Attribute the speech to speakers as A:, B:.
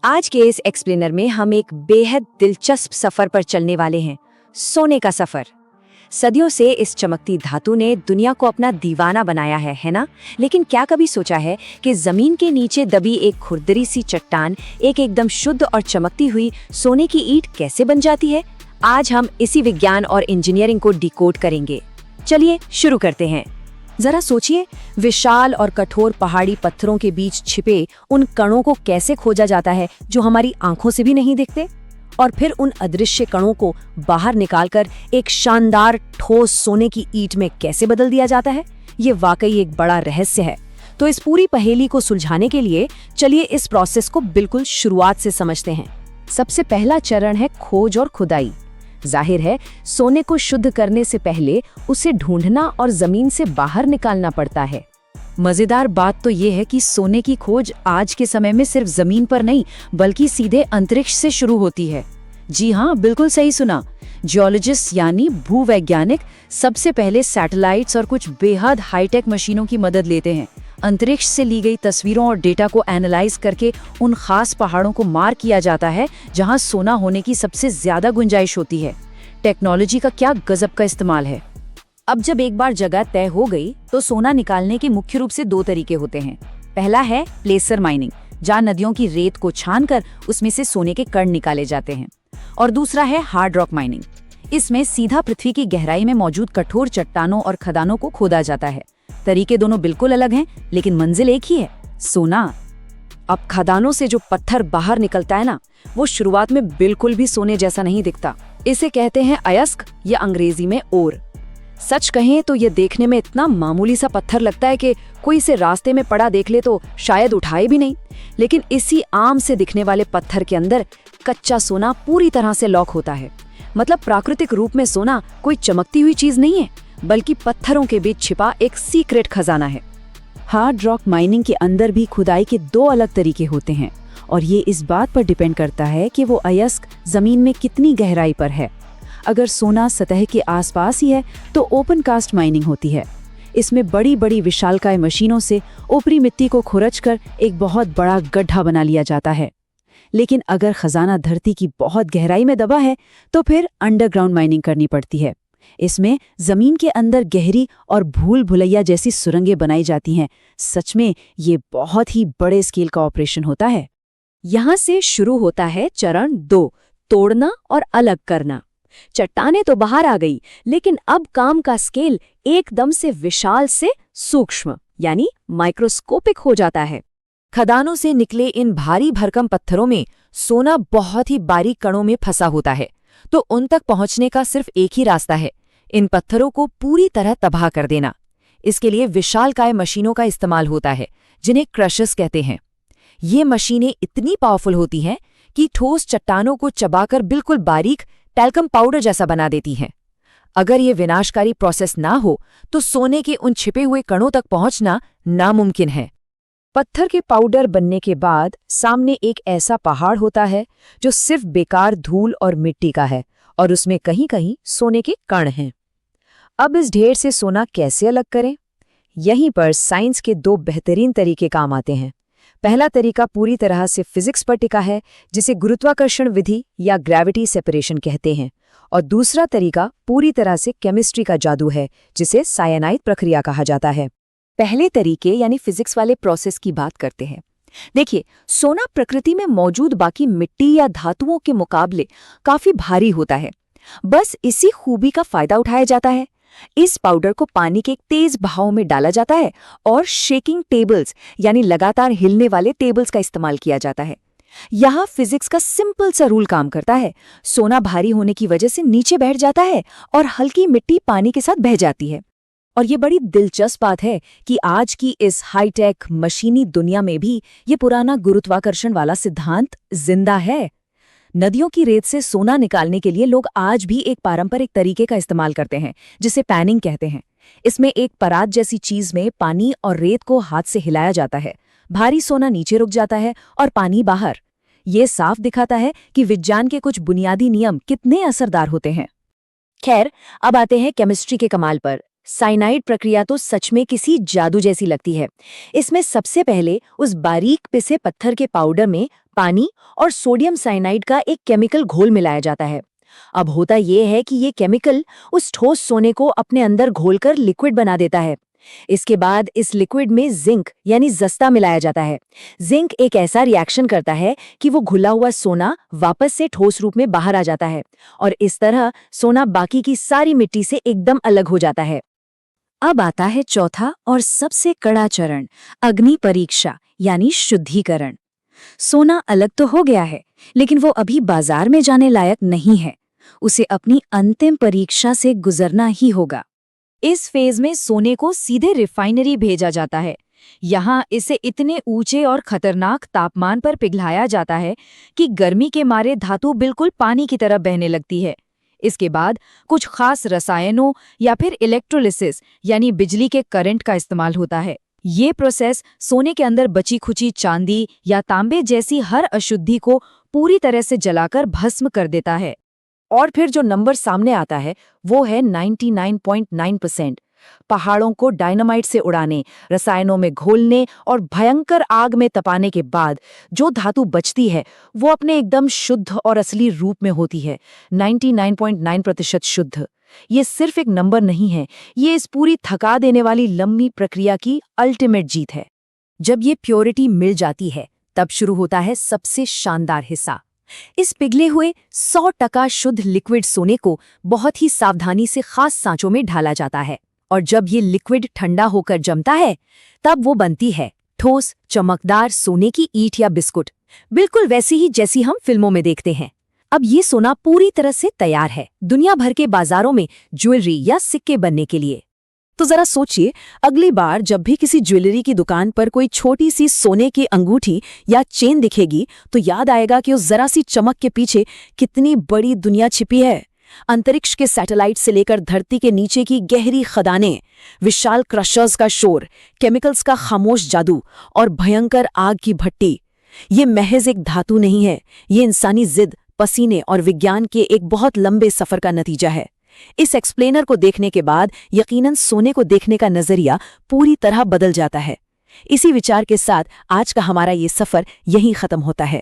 A: आज के इस एक्सप्लेनर में हम एक बेहद दिलचस्प सफर पर चलने वाले हैं, सोने का सफर। सदियों से इस चमकती धातु ने दुनिया को अपना दीवाना बनाया है ना? लेकिन क्या कभी सोचा है कि जमीन के नीचे दबी एक खुरदरी सी चट्टान एक एकदम शुद्ध और चमकती हुई सोने की ईंट कैसे बन जाती है? आज हम इसी विज्ञान और इंजीनियरिंग को डिकोड करेंगे। चलिए शुरू करते हैं। जरा सोचिए, विशाल और कठोर पहाड़ी पत्थरों के बीच छिपे उन कणों को कैसे खोजा जाता है जो हमारी आंखों से भी नहीं दिखते, और फिर उन अदृश्य कणों को बाहर निकालकर एक शानदार ठोस सोने की ईंट में कैसे बदल दिया जाता है। ये वाकई एक बड़ा रहस्य है। तो इस पूरी पहेली को सुलझाने के लिए चलिए इस प्रोसेस को बिल्कुल शुरुआत से समझते हैं। सबसे पहला चरण है खोज और खुदाई। जाहिर है, सोने को शुद्ध करने से पहले उसे ढूंढना और जमीन से बाहर निकालना पड़ता है। मजेदार बात तो ये है कि सोने की खोज आज के समय में सिर्फ जमीन पर नहीं बल्कि सीधे अंतरिक्ष से शुरू होती है। जी हाँ, बिल्कुल सही सुना। जियोलॉजिस्ट यानी भूवैज्ञानिक सबसे पहले सैटेलाइट्स और कुछ बेहद हाईटेक मशीनों की मदद लेते हैं। अंतरिक्ष से ली गई तस्वीरों और डेटा को एनालाइज करके उन खास पहाड़ों को मार्क किया जाता है जहां सोना होने की सबसे ज्यादा गुंजाइश होती है। टेक्नोलॉजी का क्या गजब का इस्तेमाल है। अब जब एक बार जगह तय हो गई तो सोना निकालने के मुख्य रूप से दो तरीके होते हैं। पहला है प्लेसर माइनिंग, जहां नदियों की रेत को छानकर उसमें से सोने के कण निकाले जाते हैं, और दूसरा है हार्ड रॉक माइनिंग। इसमें सीधा पृथ्वी की गहराई में मौजूद कठोर चट्टानों और खदानों को खोदा जाता है। तरीके दोनों बिल्कुल अलग हैं, लेकिन मंजिल एक ही है, सोना। अब खदानों से जो पत्थर बाहर निकलता है ना, वो शुरुआत में बिल्कुल भी सोने जैसा नहीं दिखता। इसे कहते हैं अयस्क या अंग्रेजी में ओर। सच कहें तो ये देखने में इतना मामूली सा पत्थर लगता है कि कोई इसे रास्ते में पड़ा देख ले तो शायद उठाए भी नहीं। लेकिन इसी आम से दिखने वाले पत्थर के अंदर कच्चा सोना पूरी तरह से लॉक होता है। मतलब प्राकृतिक रूप में सोना कोई चमकती हुई चीज नहीं है, बल्कि पत्थरों के बीच छिपा एक सीक्रेट खजाना है। हार्ड रॉक माइनिंग के अंदर भी खुदाई के दो अलग तरीके होते हैं, और ये इस बात पर डिपेंड करता है कि वो अयस्क जमीन में कितनी गहराई पर है। अगर सोना सतह के आसपास ही है तो ओपन कास्ट माइनिंग होती है। इसमें बड़ी बड़ी विशालकाय मशीनों से ऊपरी मिट्टी को खुरचकर एक बहुत बड़ा गड्ढा बना लिया जाता है। लेकिन अगर खजाना धरती की बहुत गहराई में दबा है तो फिर अंडरग्राउंड माइनिंग करनी पड़ती है। इसमें जमीन के अंदर गहरी और भूल भुलैया जैसी सुरंगें बनाई जाती हैं। सच में ये बहुत ही बड़े स्केल का ऑपरेशन होता है। यहाँ से शुरू होता है चरण 2, तोड़ना और अलग करना। चट्टानें तो बाहर आ गई, लेकिन अब काम का स्केल एकदम से विशाल से सूक्ष्म यानी माइक्रोस्कोपिक हो जाता है। खदानों से निकले इन भारी भरकम पत्थरों में सोना बहुत ही बारीक कणों में फंसा होता है, तो उन तक पहुंचने का सिर्फ एक ही रास्ता है, इन पत्थरों को पूरी तरह तबाह कर देना। इसके लिए विशालकाय मशीनों का इस्तेमाल होता है, जिन्हें क्रशर्स कहते हैं। ये मशीनें इतनी पावरफुल होती हैं कि ठोस चट्टानों को चबाकर बिल्कुल बारीक टैल्कम पाउडर जैसा बना देती हैं। अगर ये विनाशकारी प्रोसेस ना हो तो सोने के उन छिपे हुए कणों तक पहुंचना नामुमकिन है। पत्थर के पाउडर बनने के बाद सामने एक ऐसा पहाड़ होता है जो सिर्फ बेकार धूल और मिट्टी का है, और उसमें कहीं कहीं सोने के कण हैं। अब इस ढेर से सोना कैसे अलग करें? यहीं पर साइंस के दो बेहतरीन तरीके काम आते हैं। पहला तरीका पूरी तरह से फिजिक्स पर टिका है, जिसे गुरुत्वाकर्षण विधि या ग्रेविटी सेपरेशन कहते हैं, और दूसरा तरीका पूरी तरह से केमिस्ट्री का जादू है, जिसे साइनाइड प्रक्रिया कहा जाता है। पहले तरीके यानी फिजिक्स वाले प्रोसेस की बात करते हैं। देखिए, सोना प्रकृति में मौजूद बाकी मिट्टी या धातुओं के मुकाबले काफी भारी होता है। बस इसी खूबी का फायदा उठाया जाता है। इस पाउडर को पानी के एक तेज बहाव में डाला जाता है और शेकिंग टेबल्स यानी लगातार हिलने वाले टेबल्स का इस्तेमाल किया जाता है। यहाँ फिजिक्स का सिंपल सा रूल काम करता है। सोना भारी होने की वजह से नीचे बैठ जाता है और हल्की मिट्टी पानी के साथ बह जाती है। और ये बड़ी दिलचस्प बात है कि आज की इस हाईटेक मशीनी दुनिया में भी ये पुराना गुरुत्वाकर्षण वाला सिद्धांत जिंदा है। नदियों की रेत से सोना निकालने के लिए लोग आज भी एक पारंपरिक तरीके का इस्तेमाल करते हैं, जिसे पैनिंग कहते हैं। इसमें एक परात जैसी चीज में पानी और रेत को हाथ से हिलाया जाता है। भारी सोना नीचे रुक जाता है और पानी बाहर। ये साफ दिखाता है कि विज्ञान के कुछ बुनियादी नियम कितने असरदार होते हैं। खैर, अब आते हैं केमिस्ट्री के कमाल पर, साइनाइड प्रक्रिया तो सच में किसी जादू जैसी लगती है। इसमें सबसे पहले उस बारीक पिसे पत्थर के पाउडर में पानी और सोडियम साइनाइड का एक केमिकल घोल मिलाया जाता है। अब होता यह है कि ये केमिकल उस ठोस सोने को अपने अंदर घोलकर लिक्विड बना देता है। इसके बाद इस लिक्विड में जिंक यानी जस्ता मिलाया जाता है। जिंक एक ऐसा रिएक्शन करता है कि वो घुला हुआ सोना वापस से ठोस रूप में बाहर आ जाता है और इस तरह सोना बाकी की सारी मिट्टी से एकदम अलग हो जाता है। अब आता है चौथा और सबसे कड़ा चरण, अग्नि परीक्षा यानी शुद्धिकरण। सोना अलग तो हो गया है, लेकिन वो अभी बाजार में जाने लायक नहीं है। उसे अपनी अंतिम परीक्षा से गुजरना ही होगा। इस फेज में सोने को सीधे रिफाइनरी भेजा जाता है। यहाँ इसे इतने ऊंचे और खतरनाक तापमान पर पिघलाया जाता है कि गर्मी के मारे धातु बिल्कुल पानी की तरह बहने लगती है। इसके बाद कुछ खास रसायनों या फिर इलेक्ट्रोलिसिस यानी बिजली के करंट का इस्तेमाल होता है। ये प्रोसेस सोने के अंदर बची खुची चांदी या तांबे जैसी हर अशुद्धि को पूरी तरह से जलाकर भस्म कर देता है। और फिर जो नंबर सामने आता है वो है 99.9%। पहाड़ों को डायनामाइट से उड़ाने, रसायनों में घोलने और भयंकर आग में तपाने के बाद जो धातु बचती है वो अपने एकदम शुद्ध और असली रूप में होती है। 99.9% शुद्ध। ये सिर्फ एक नंबर नहीं है, ये इस पूरी थका देने वाली लंबी प्रक्रिया की अल्टीमेट जीत है। जब ये प्योरिटी मिल जाती है तब शुरू होता है सबसे शानदार हिस्सा। इस पिघले हुए 100% शुद्ध लिक्विड सोने को बहुत ही सावधानी से खास सांचों में ढाला जाता है और जब ये लिक्विड ठंडा होकर जमता है तब वो बनती है ठोस चमकदार सोने की ईंट या बिस्कुट, बिल्कुल वैसी ही जैसी हम फिल्मों में देखते हैं। अब ये सोना पूरी तरह से तैयार है दुनिया भर के बाजारों में ज्वेलरी या सिक्के बनने के लिए। तो जरा सोचिए, अगली बार जब भी किसी ज्वेलरी की दुकान पर कोई छोटी सी सोने की अंगूठी या चेन दिखेगी तो याद आएगा कि उस जरा सी चमक के पीछे कितनी बड़ी दुनिया छिपी है। अंतरिक्ष के सैटेलाइट से लेकर धरती के नीचे की गहरी खदानें, विशाल क्रशर्स का शोर, केमिकल्स का खामोश जादू और भयंकर आग की भट्टी। ये महज एक धातु नहीं है, ये इंसानी जिद, पसीने और विज्ञान के एक बहुत लंबे सफर का नतीजा है। इस एक्सप्लेनर को देखने के बाद यकीनन सोने को देखने का नजरिया पूरी तरह बदल जाता है। इसी विचार के साथ आज का हमारा ये सफर यहीं खत्म होता है।